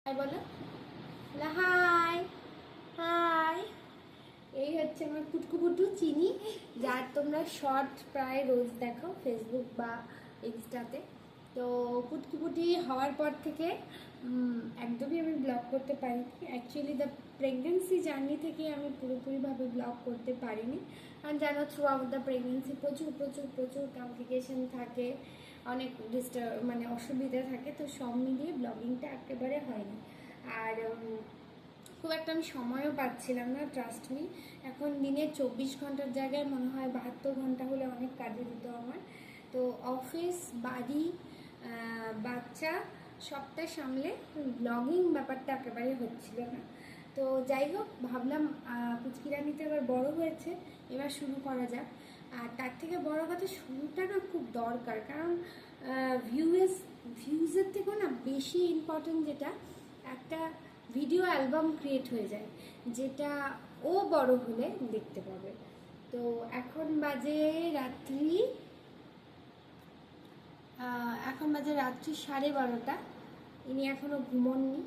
High বলো। High high. এই হচ্ছে আমার পুটকু চিনি, যার তোমরা শর্ট প্রায় রোজ দেখো ফেসবুক বা ইনস্টাতে। তো পুটকি হওয়ার পর থেকে একদমই আমি ব্লগ করতে পারিনি। অ্যাকচুয়ালি দ্য প্রেগনেন্সি জার্নি থেকে আমি পুরোপুরিভাবে ব্লগ করতে পারিনি। কারণ জানো, থ্রু আউট দ্য প্রেগনেন্সি প্রচুর প্রচুর প্রচুর কমপ্লিকেশন থাকে, অনেক মানে অসুবিধা থাকে। তো সব মিলিয়ে ব্লগিংটা একেবারে হয়নি। আর খুব একটা আমি সময়ও পাচ্ছিলাম না, ট্রাস্ট মি। এখন দিনে 24 ঘন্টার জায়গায় মনে হয় 72 ঘন্টা হলে অনেক কাজে দিত আমার। তো অফিস, বাড়ি, বাচ্চা সবটা সামলে ব্লগিং ব্যাপারটা একেবারে হচ্ছিল না। তো যাই হোক, ভাবলাম পুচকিরানিতে এবার বড় হয়েছে, এবার শুরু করা যাক। আর তার থেকে বড় কথা, শুরুটা না খুব দরকার। কারণ ভিউজের থেকেও না বেশি ইম্পর্টেন্ট যেটা, একটা ভিডিও অ্যালবাম ক্রিয়েট হয়ে যায়, যেটা ও বড় হলে দেখতে পাবে। তো এখন বাজে রাত্রি 12:30। ইনি এখনও ঘুমোননি,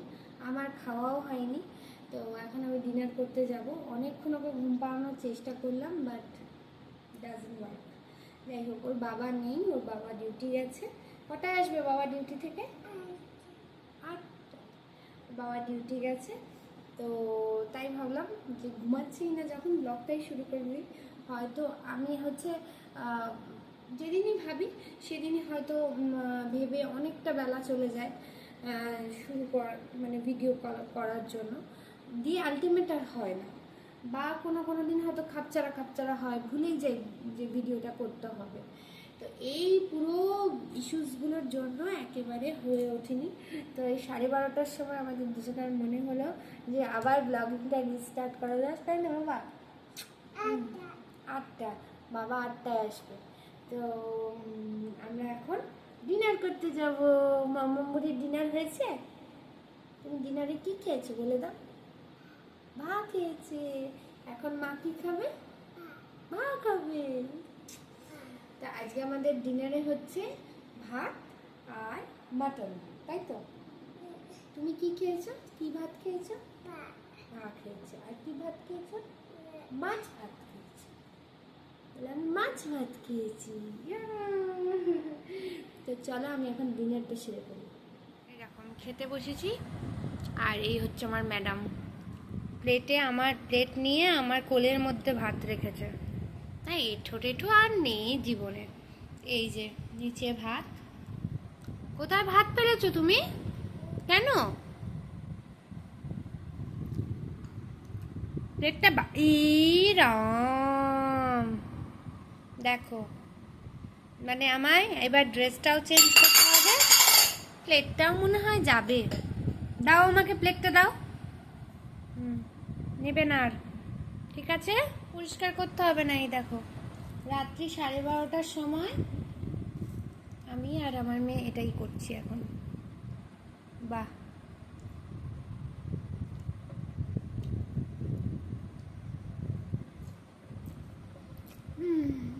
আমার খাওয়াও হয়নি। তো এখন আমি ডিনার করতে যাব। অনেকক্ষণ ওকে ঘুম পাড়ানোর চেষ্টা করলাম, বাট ডাজন্ট ওয়ার্ক। যাই হোক, ওর বাবা নেই, ওর বাবা ডিউটি গেছে। কটায় আসবে বাবা ডিউটি থেকে? 8টা। বাবা ডিউটি গেছে। তো তাই ভাবলাম যে ঘুমাচ্ছি না যখন, ব্লগটাই শুরু করে দিই। হয়তো আমি যেদিনই ভাবি সেদিনই হয়তো ভেবে অনেকটা বেলা চলে যায় শুরু করার, মানে ভিডিও করার জন্য, দিয়ে আলটিমেট আর হয় না। বা কোনো দিন হয়তো খাপচারা হয়, ভুলেই যাই যে ভিডিওটা করতে হবে। তো এই পুরো ইস্যুসগুলোর জন্য একেবারে হয়ে ওঠেনি। তো এই 12:30টার সময় আমাদের দুজনের মনে হলো যে আবার ব্লগিংটা রিস্টার্ট করা যায়, তাই না বাবা? 8টা। বাবা 8টায় আসবে। তো আমরা এখন ডিনার করতে যাব। মাম্মুরির ডিনার হয়েছে? তুমি ডিনারে কি খেয়েছো বলে দাও? ভাত খেয়েছে। এখন মা কি খাবে? মা খাবে। তা আজকে আমাদের ডিনারে হচ্ছে ভাত আর মাটন, তাই তো? তুমি কি খেয়েছো? কি ভাত খেয়েছো? ভাত খেয়েছো। আর কি ভাত খেয়েছো? মাছ ভাত খেয়েছি। আমি মাছ ভাত খেয়েছি। তো চলো, আমি এখন ডিনারটা সেরে ফেলি। এখন খেতে বসেছি, আর এই হচ্ছে আমার ম্যাডাম। আমার প্লেট নিয়ে আমার কোলের মধ্যে ভাত রেখেছে। তাই এঠো আর নেই জীবনে। এই যে নিচে ভাত। কোথায় ভাত পেরেছো তুমি? কেন প্লেটটা রাম দেখো, মানে আমায় এবার ড্রেসটাও চেঞ্জ করতে হবে, প্লেটটাও মনে হয় যাবে। দাও আমাকে প্লেটটা দাও। নেবে না আর? ঠিক আছে, পরিষ্কার করতে হবে না। এই দেখো, রাত্রি 12:30টার সময় আমি আর আমার মেয়ে এটাই করছি এখন। বাহ,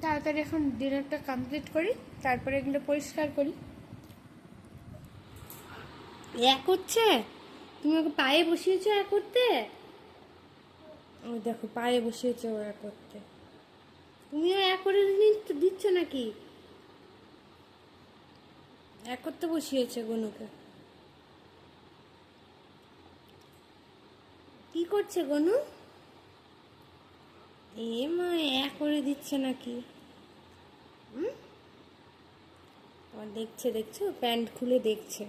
তাড়াতাড়ি এখন ডিনারটা কমপ্লিট করি, তারপরে এগুলো পরিষ্কার করি। করছে, তুমি ওকে পায়ে বসিয়েছো করতে? ও দেখো, পায়ে বসিয়েছো ও করতে। তুমিও করে দিচ্ছ নাকি? করতে বসিয়েছে গনুকে। কি করছে গনু? মা করে দিচ্ছে নাকি? দেখছো প্যান্ট খুলে দেখছে।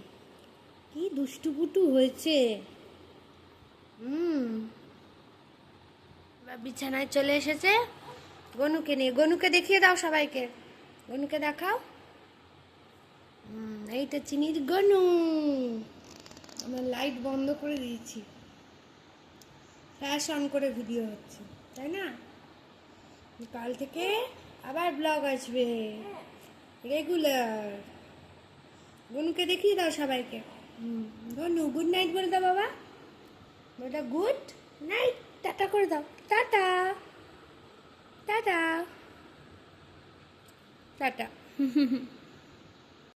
কি দুষ্টুপুটু হয়েছে। বিছানায় চলে এসেছে গনুকে নিয়ে। গনুকে দেখিয়ে দাও সবাইকে, গনুকে দেখাও। এইটা চিনির গনু। আমরা লাইট বন্ধ করে দিয়েছি, ফ্ল্যাশ অন করে ভিডিও হচ্ছে, তাই না? কাল থেকে আবার ব্লগ আসবে রেগুলার। গনুকে দেখিয়ে দাও সবাইকে। গনু গুড নাইট বলে দাও বাবা। বলে গুড নাইট, টাটা করে দাও। Tata tata tata.